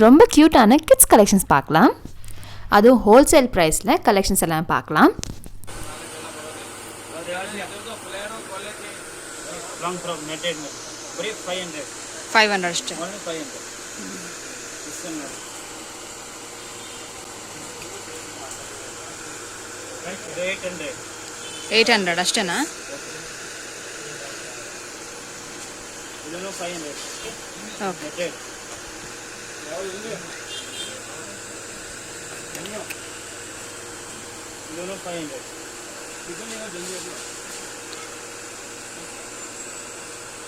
ரொம்ப க்யூட்டான kids collections பார்க்கலாம். அதுவும் ஹோல்சேல் ப்ரைஸில் கலெக்ஷன்ஸ் எல்லாம் பார்க்கலாம். Long from netted brief 500. 500 ಅಷ್ಟೇ. Only 500. This one. Right, 800. 800 ಅಷ್ಟೇನಾ? ಇದನ್ನು 500. ಓಕೆ. Netted. ಇದನ್ನು 500. ಇದನ್ನು ಏನೋ ಜಲ್ದಿ ಇಲ್ಲ.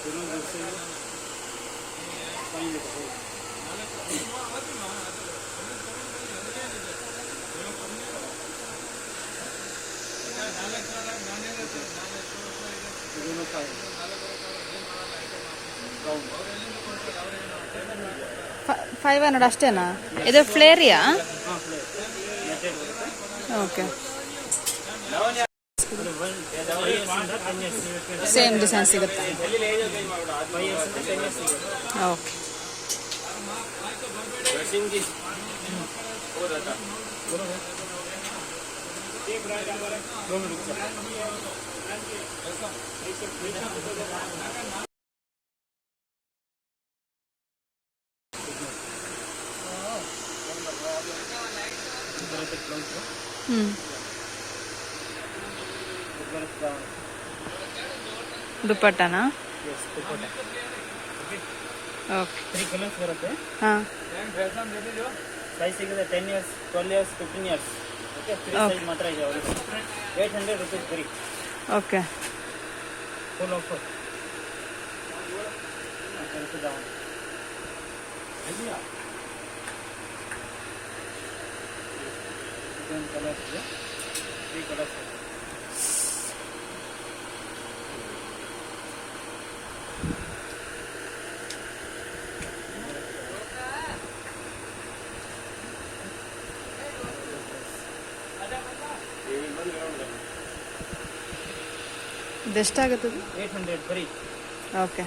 ಇದನ್ನು ಜಲ್ದಿ 500. ಇದನ್ನು 500 ಅಷ್ಟೇನಾ? ಇದು ಫ್ಲೇರಿಯಾ? ಹಾಂ ಫ್ಲೇರ್ ನೆಟೆಡ್ ಬರುತ್ತೆ. ಓಕೆ. ಸೇಮ್ ಡಿಸೈನ್ ಸಿಗುತ್ತೆ. ಓಕೆ. ದುಪ್ಪಟ್ಟನಾ? ಓಕೆ. 3 ಕಲರ್ಸ್ ಬರುತ್ತೆ. ಹಾಂ. ಸೈಜ್ ಸಿಗುತ್ತೆ 10 years 12 years 15 years. Okay. 3 size ಮಾತ್ರ ಇದೆ ಅವರಿಗೆ. 800 rupees ಬರೀ. ಓಕೆ. Full offer. ಇದೊಂದು ಕಲರ್ಸ್ ಇದೆ. 3 ಕಲರ್ಸ್ ಇದೆ. ಇದೆಷ್ಟಾಗುತ್ತದೆ? 800 ಬರೀ. ಓಕೆ.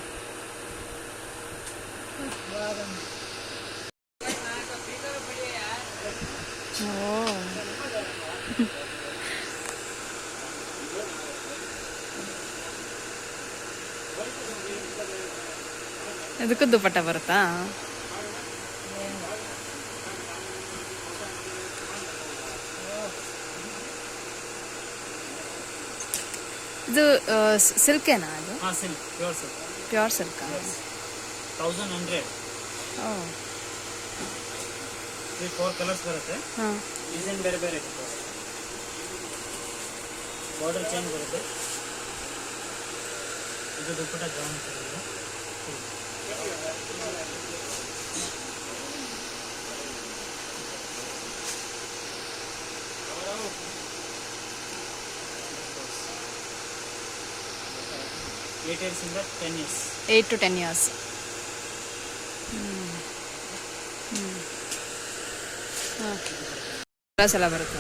ಓ, ಇದಕ್ಕೂ ದುಪ್ಪಟ್ಟ ಬರುತ್ತಾ? ಇದು ಸಿಲ್ಕೇನಾ? ಅದು ಹಾಂ ಸಿಲ್ಕ್, ಪ್ಯೂರ್ ಸಿಲ್ಕ್. ಪ್ಯೂರ್ ಸಿಲ್ಕಾ? 1100. ಓ. 4 ಕಲರ್ಸ್ ಬರುತ್ತೆ. ಹಾಂ. ಡಿಸೈನ್ ಬೇರೆ ಬೇರೆ ಬಾರ್ಡರ್ ಚೇಂಜ್ ಬರುತ್ತೆ. ಇದು ದುಪ್ಪಟ್ಟ ಜಾಮ್ ಇದೆ. 8 years ಇಂದ 10 years. 8 to 10 years. Okay. Colours ಎಲ್ಲ ಬರುತ್ತೆ.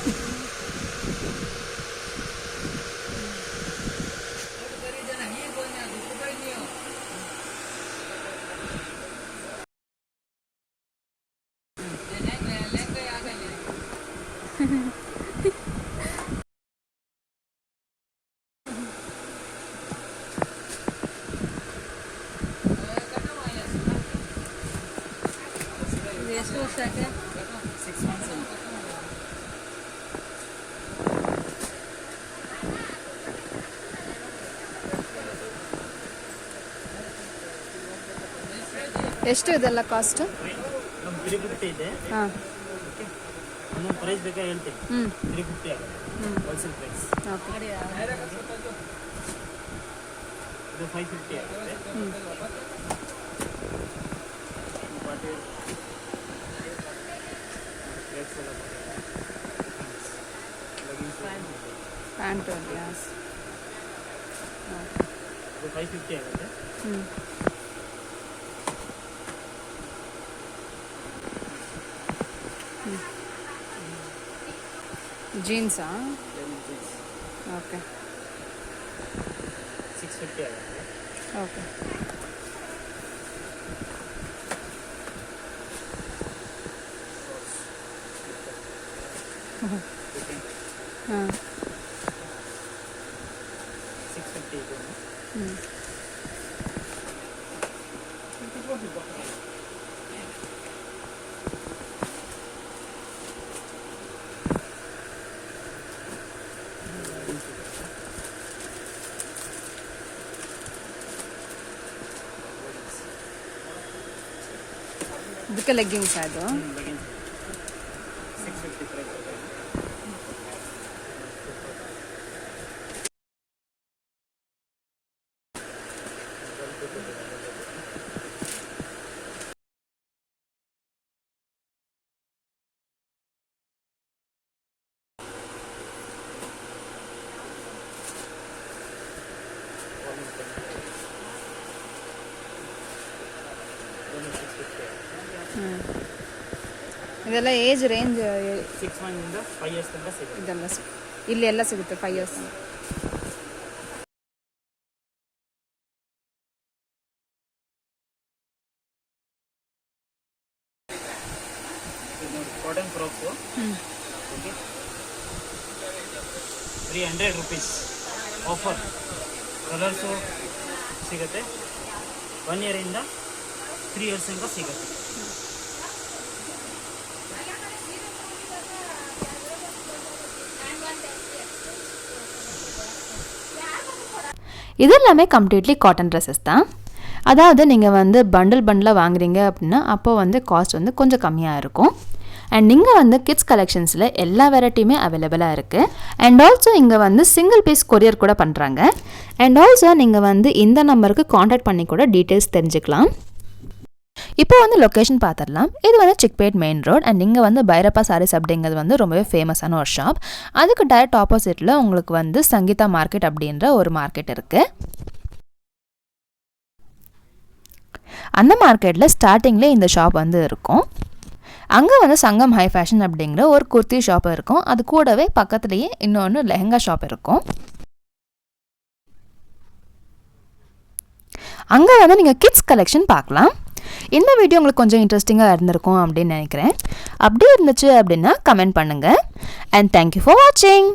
ಎಷ್ಟು ವರ್ಷ ಆಗಿದೆ? 6 months. ಎಷ್ಟು ಇದೆಲ್ಲ ಕಾಸ್ಟ್? ನಮ್ಮ 350 ಇದೆ. ಹಾಂ. ಇನ್ನೊಂದು ಪ್ರೈಸ್ ಬೇಕಾ ಹೇಳ್ತೀನಿ. 350 ಆಗುತ್ತೆ ಹೋಲ್ಸೇಲ್ ಪ್ರೈಸ್. ಓಕೆ. ಇದು 550 ಆಗುತ್ತೆ. Pant glass. ಇದು 550 ಆಗುತ್ತೆ. ಜೀನ್ಸಾ? ಜೀನ್ಸ್. ಓಕೆ. 650 ಆಗುತ್ತೆ. ಓಕೆ. ಹಾಂ 650 ಇದು ಇದಕ್ಕೆ ಲೆಗ್ಗಿಂಗ್ಸ್ ಅದು. 650 ಪ್ರೈಸ್. ಇದೆಲ್ಲ ಏಜ್ ರೇಂಜ್ 6 ಮಂತಿಂದ 5 ಇಯರ್ಸ್ ತನಕ ಸಿಗುತ್ತೆ. ಇದೆಲ್ಲ ಇಲ್ಲಿ ಎಲ್ಲ ಸಿಗುತ್ತೆ 5 years. Cotton frocks okay 300 rupees offer. Colours ಸಿಗುತ್ತೆ. 1 ಇಯರಿಂದ 3 ಇಯರ್ಸ್ ತನಕ ಸಿಗುತ್ತೆ. இது எல்லாமே கம்ப்ளீட்லி காட்டன் ட்ரெஸ்ஸஸ் தான். அதாவது நீங்கள் வந்து பண்டிலாக வாங்குறீங்க அப்படின்னா அப்போ வந்து காஸ்ட் வந்து கொஞ்சம் கம்மியாக இருக்கும். அண்ட் நீங்கள் வந்து கிட்ஸ் கலெக்ஷன்ஸில் எல்லா வெரைட்டியுமே அவைலபிளாக இருக்குது. அண்ட் ஆல்சோ இங்கே வந்து சிங்கிள் பீஸ் கொரியர் கூட பண்ணுறாங்க. அண்ட் ஆல்சோ நீங்கள் வந்து இந்த நம்பருக்கு காண்டாக்ட் பண்ணி கூட டீட்டெயில்ஸ் தெரிஞ்சுக்கலாம். இப்போ வந்து லொக்கேஷன் பார்த்துடலாம். இது வந்து சிக்பேட் மெயின் ரோட். அண்ட் இங்கே வந்து பைரப்பா சாரீஸ் அப்படிங்கிறது வந்து ரொம்பவே ஃபேமஸான ஒரு ஷாப். அதுக்கு டைரக்ட் ஆப்போசிட்டில் உங்களுக்கு வந்து சங்கீதா மார்க்கெட் அப்படின்ற ஒரு மார்க்கெட் இருக்குது. அந்த மார்க்கெட்டில் ஸ்டார்டிங்லேயே இந்த ஷாப் வந்து இருக்கும். அங்கே வந்து சங்கம் ஹை ஃபேஷன் அப்படிங்கிற ஒரு குர்த்தி ஷாப் இருக்கும். அது கூடவே பக்கத்துலேயே இன்னொன்று லெஹங்கா ஷாப் இருக்கும். அங்கே வந்து நீங்கள் கிட்ஸ் கலெக்ஷன் பார்க்கலாம். இந்த வீடியோ உங்களுக்கு கொஞ்சம் இன்ட்ரெஸ்டிங்காக இருந்திருக்கும் அப்படின்னு நினைக்கிறேன். அப்படி இருந்துச்சு அப்படின்னா கமெண்ட் பண்ணுங்கள். அண்ட் தேங்க்யூ ஃபார் வாட்சிங்.